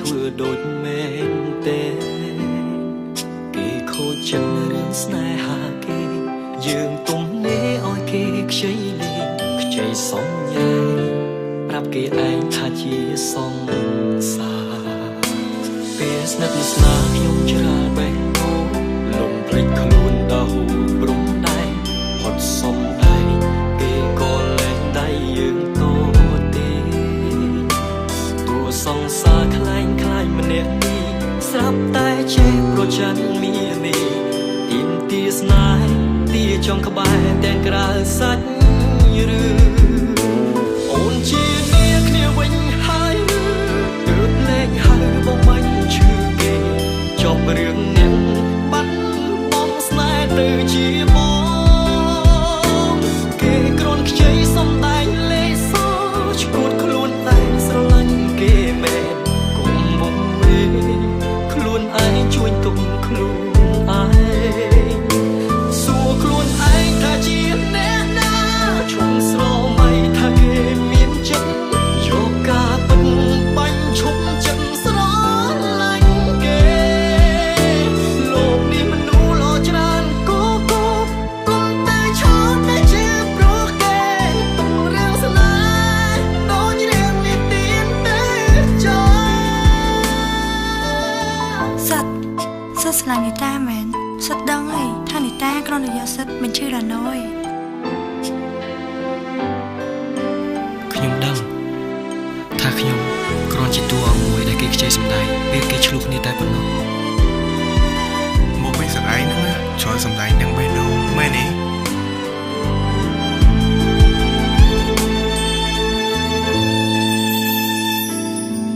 ធ្វើដូចមែនទេគេខូចចិត្តរឿងស្នេហាគេយើងទុំនេឲ្យគេខ្ចីលេងខ្ចីសំញ៉ៃប្រាប់គេឯងថាជាសង្សារពេលស្និទ្ធស្នាលខ្ញុំច្រាលបេះដូងលំភ្លេចខ្លួនដល់ព្រំដែងផុតសំដែងគេក៏លែងដៃយើងតទេតួសង្សារខ្លែងខ្លាយម្នាក់នេះស្រាប់តែចេះប្រច័ណ្ឌមាននេះទីមទីស្នេហ៍ទីចង់ក្បែរទាំងក្រៅសាច់ឬអូនជានាគ្នាវិញហើយទើបលែងហៅបងមិនឈឺគេចប់រឿងអ្នកបាត់បងស្នេហ៍ទៅជាបងគេគ្រាន់ខ្ចីសំដែងលេសឈួតខ្លួនតែស្រឡាញ់គេមែនគុំវងវេខ្លួនឯងជួយទុំខ្លួនឯងសួរខ្លួនឯងថាជាអ្នកណាជុំស្រមៃថាគេមានចិត្តយកការពិតបាញ់ឈប់ចិត្តស្រឡាញ់គេលោកនេះមនុស្សល្អច្រើនគូគូគុំតែឈរតែជាព្រោះគេទំរឿងស្នេហ៍ដូចរឿងនេះទៀនទេចោសិតស្លាញ់នីតាមែនសិតដឹងអីថានីតាគ្រាន់តែយកសិតបញ្ឈឺរណយខ្ញុំដឹងថាខ្ញុំគ្រាន់ជាតួអង្គមួយដែលគេខ្ចីសម្ដែងពេលគេឆ្លុះគ្នាតែប៉ុណ្ណោះមកវិញសក្អីហ្នឹងណាជួយសម្ដែងទាំងបេះដូងមែនទេ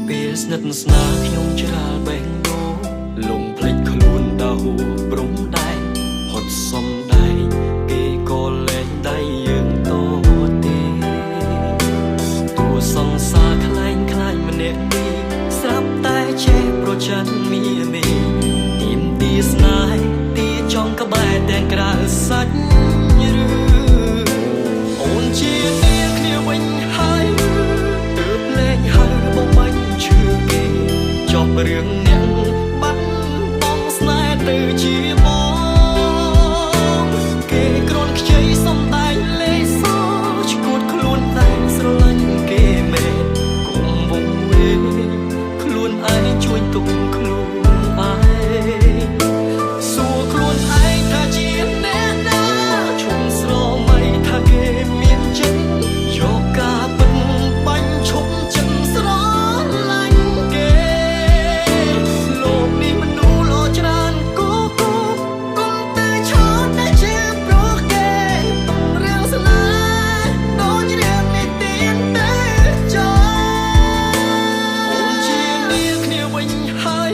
ពេលស្និទ្ធស្នាលខ្ញុំច្រាលបេះដូងលំភ្លេចខ្លួនដល់ព្រំដែងផុតសំដែងគេក៏លែងដៃយើងតទេតួសង្សារខ្លែងខ្លាចម្នាក់នេះស្រាប់តែចេះប្រច័ណ្ឌមាននេះទីមទីស្នេហ៍ទីចង់ក្បែរទាំងក្រៅសាច់ឬអូនជានាងគ្នាវិញហើយទើបលែងហៅបងមិនឈឺគេចប់រឿងអ្នកបាត់បងស្នេហ៍ទៅជាបងគេគ្រាន់ខ្ចីសំដែងលេសឈួតខ្លួនតែស្រឡាញ់គេមែនគុំវងវេខ្លួនឯងជួយទុំខ្លួនឯងសួរខ្លួនឯងថាជាអ្នកណាឈុំស្រមៃថាគេមានចិត្តយកការពិតបាញ់ឈប់ចិត្តស្រឡាញ់គេលោកនេះមនុស្សល្អច្រើនគូគូគុំតែឈរតែជាព្រោះគេទំរឿងស្នេហ៍ដូចរឿងនេះទៀនទេចោអូនជានាងគ្នាវិញហើយ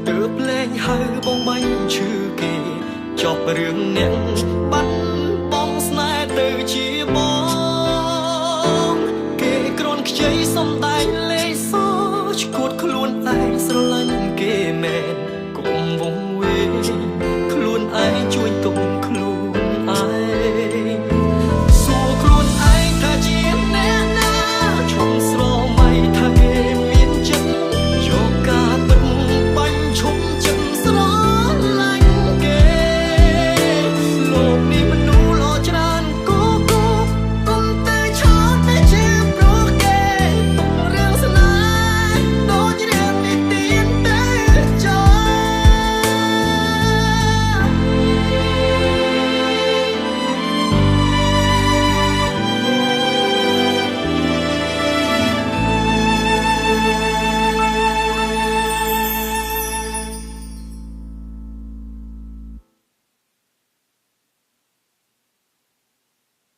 ទើបលែងហៅបងបាញ់ឈឺគេចប់រឿងអ្នកបាត់បងស្នេហ៍ទៅជាបងគេគ្រាន់ខ្ចីសំដែងលេសឈួតខ្លួន